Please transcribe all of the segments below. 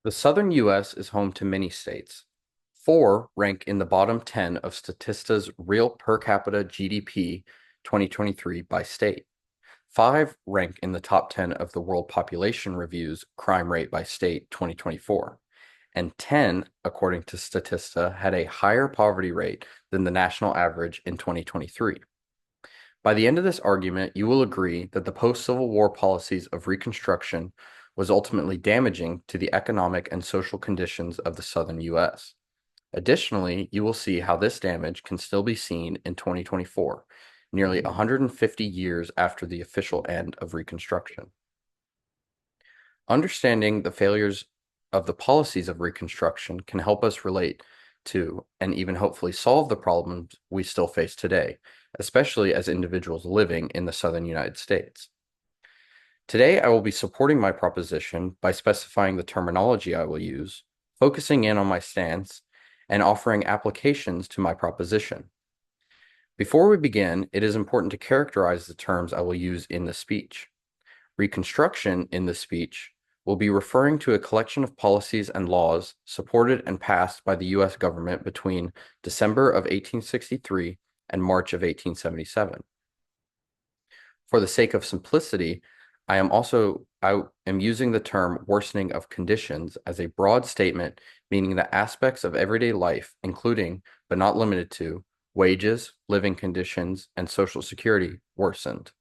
The southern U.S. is home to many states. Four rank in the bottom 10 of Statista's Real Per Capita GDP 2023 by state. Five rank in the top 10 of the World Population Review's Crime Rate by State 2024. And 10, according to Statista, had a higher poverty rate than the national average in 2023. By the end of this argument, you will agree that the post-Civil War policies of Reconstruction was ultimately damaging to the economic and social conditions of the southern U.S. Additionally, you will see how this damage can still be seen in 2024, nearly 150 years after the official end of Reconstruction. Understanding the failures of the policies of Reconstruction can help us relate to and even hopefully solve the problems we still face today, especially as individuals living in the southern United States. Today, I will be supporting my proposition by specifying the terminology I will use, focusing in on my stance, and offering applications to my proposition. Before we begin, it is important to characterize the terms I will use in the speech. Reconstruction in the speech will be referring to a collection of policies and laws supported and passed by the U.S. government between December of 1863 and March of 1877. For the sake of simplicity, I am using the term worsening of conditions as a broad statement meaning that aspects of everyday life, including but not limited to wages, living conditions, and Social Security, worsened.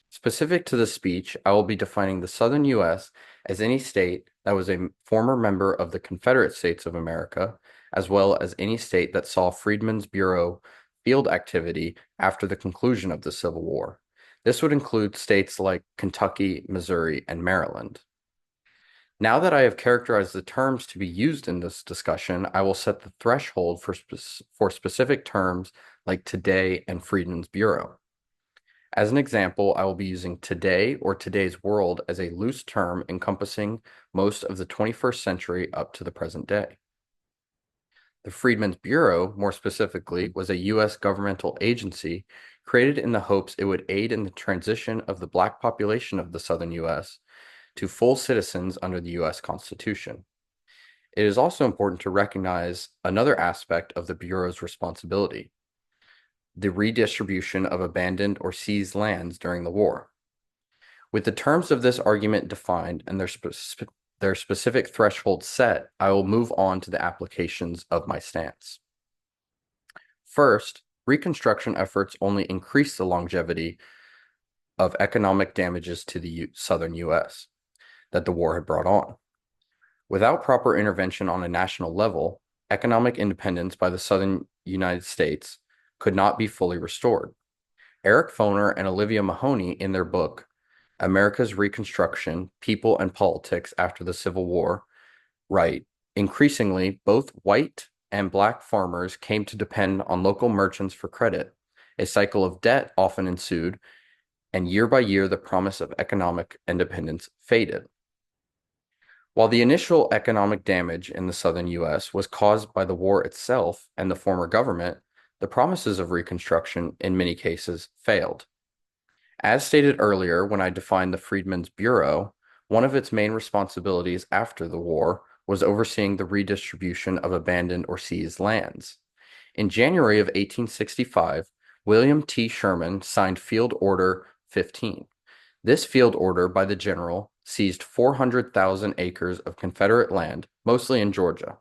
Specific to the speech, I will be defining the Southern U.S. as any state that was a former member of the Confederate States of America, as well as any state that saw Freedmen's Bureau field activity after the conclusion of the Civil War. This would include states like Kentucky, Missouri, and Maryland. Now that I have characterized the terms to be used in this discussion, I will set the threshold for specific terms like today and Freedmen's Bureau. As an example, I will be using today or today's world as a loose term encompassing most of the 21st century up to the present day. The Freedmen's Bureau, more specifically, was a U.S. governmental agency created in the hopes it would aid in the transition of the Black population of the southern U.S. to full citizens under the U.S. Constitution. It is also important to recognize another aspect of the Bureau's responsibility: the redistribution of abandoned or seized lands during the war. With the terms of this argument defined and their specific thresholds set, I will move on to the applications of my stance. First, Reconstruction efforts only increase the longevity of economic damages to the southern U.S. that the war had brought on. Without proper intervention on a national level, economic independence by the southern United States could not be fully restored. Eric Foner and Olivia Mahoney, in their book, America's Reconstruction, People and Politics After the Civil War, write, increasingly, both white and Black farmers came to depend on local merchants for credit. A cycle of debt often ensued, and year by year, the promise of economic independence faded. While the initial economic damage in the southern U.S. was caused by the war itself and the former government, the promises of Reconstruction, in many cases, failed. As stated earlier, when I defined the Freedmen's Bureau, one of its main responsibilities after the war was overseeing the redistribution of abandoned or seized lands. In January of 1865, William T. Sherman signed Field Order 15. This field order by the general seized 400,000 acres of Confederate land, mostly in Georgia.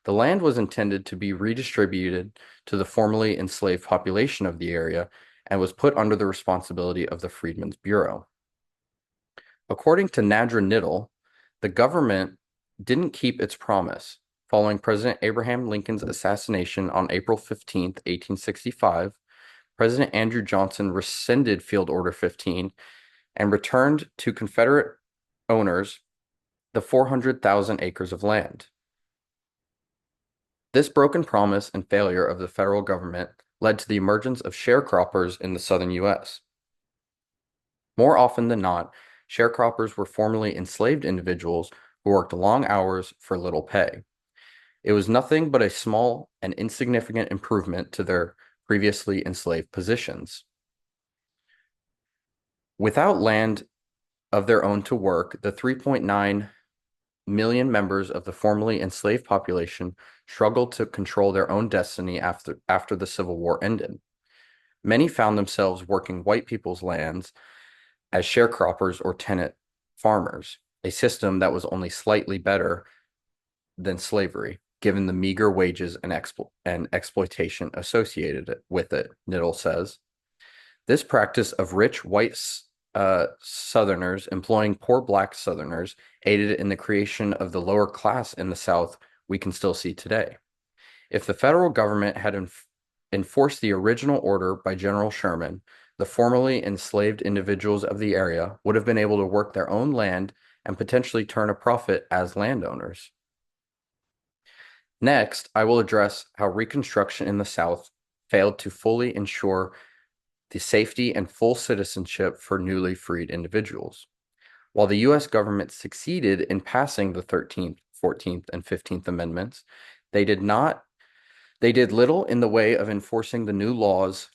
The land was intended to be redistributed to the formerly enslaved population of the area and was put under the responsibility of the Freedmen's Bureau. According to Nadra Niddle, the government didn't keep its promise. Following President Abraham Lincoln's assassination on April 15, 1865, President Andrew Johnson rescinded Field Order 15 and returned to Confederate owners the 400,000 acres of land. This broken promise and failure of the federal government led to the emergence of sharecroppers in the southern U.S. More often than not, sharecroppers were formerly enslaved individuals who worked long hours for little pay. It was nothing but a small and insignificant improvement to their previously enslaved positions. Without land of their own to work, the 3.9 million members of the formerly enslaved population struggled to control their own destiny after the Civil War ended. Many found themselves working white people's lands as sharecroppers or tenant farmers, a system that was only slightly better than slavery, given the meager wages and exploitation associated with it, Knittel says. This practice of rich white Southerners employing poor black Southerners aided in the creation of the lower class in the South we can still see today. If the federal government had enforced the original order by General Sherman, the formerly enslaved individuals of the area would have been able to work their own land and potentially turn a profit as landowners. Next, I will address how Reconstruction in the South failed to fully ensure the safety and full citizenship for newly freed individuals. While the U.S. government succeeded in passing the 13th, 14th, and 15th Amendments, they did little in the way of enforcing the new laws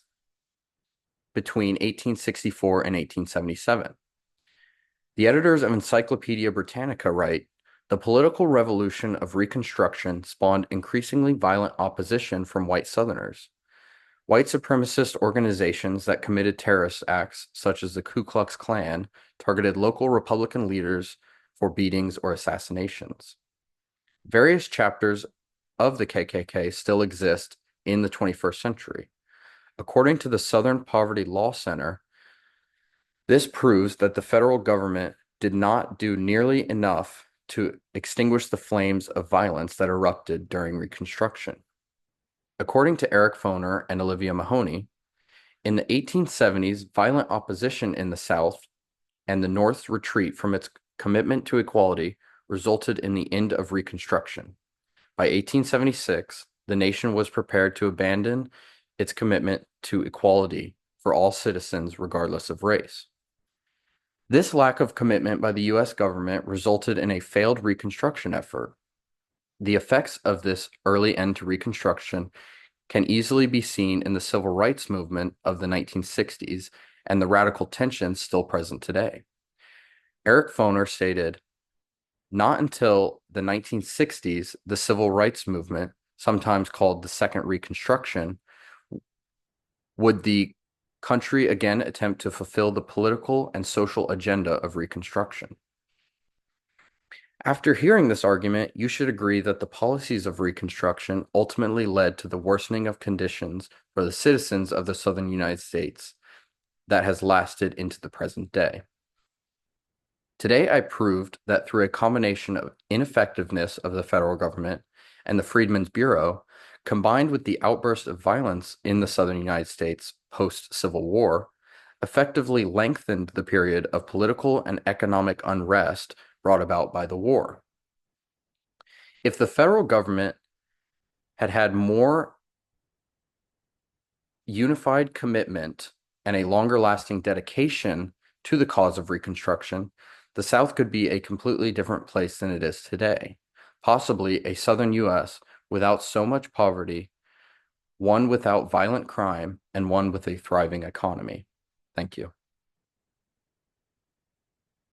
between 1864 and 1877. The editors of Encyclopedia Britannica write, "The political revolution of Reconstruction spawned increasingly violent opposition from white Southerners. White supremacist organizations that committed terrorist acts, such as the Ku Klux Klan, targeted local Republican leaders for beatings or assassinations. Various chapters of the KKK still exist in the 21st century. According to the Southern Poverty Law Center, this proves that the federal government did not do nearly enough to extinguish the flames of violence that erupted during Reconstruction." According to Eric Foner and Olivia Mahoney, in the 1870s, violent opposition in the South and the North's retreat from its commitment to equality resulted in the end of Reconstruction. By 1876, the nation was prepared to abandon its commitment to equality for all citizens, regardless of race. This lack of commitment by the U.S. government resulted in a failed Reconstruction effort. The effects of this early end to Reconstruction can easily be seen in the civil rights movement of the 1960s and the radical tensions still present today. Eric Foner stated, "Not until the 1960s, the civil rights movement, sometimes called the Second Reconstruction, would the country again attempt to fulfill the political and social agenda of Reconstruction." After hearing this argument, you should agree that the policies of Reconstruction ultimately led to the worsening of conditions for the citizens of the Southern United States that has lasted into the present day. Today, I proved that through a combination of ineffectiveness of the federal government and the Freedmen's Bureau, combined with the outburst of violence in the Southern United States post-Civil War, effectively lengthened the period of political and economic unrest brought about by the war. If the federal government had had more unified commitment and a longer lasting dedication to the cause of Reconstruction, the South could be a completely different place than it is today, possibly a Southern U.S. without so much poverty, one without violent crime, and one with a thriving economy. Thank you.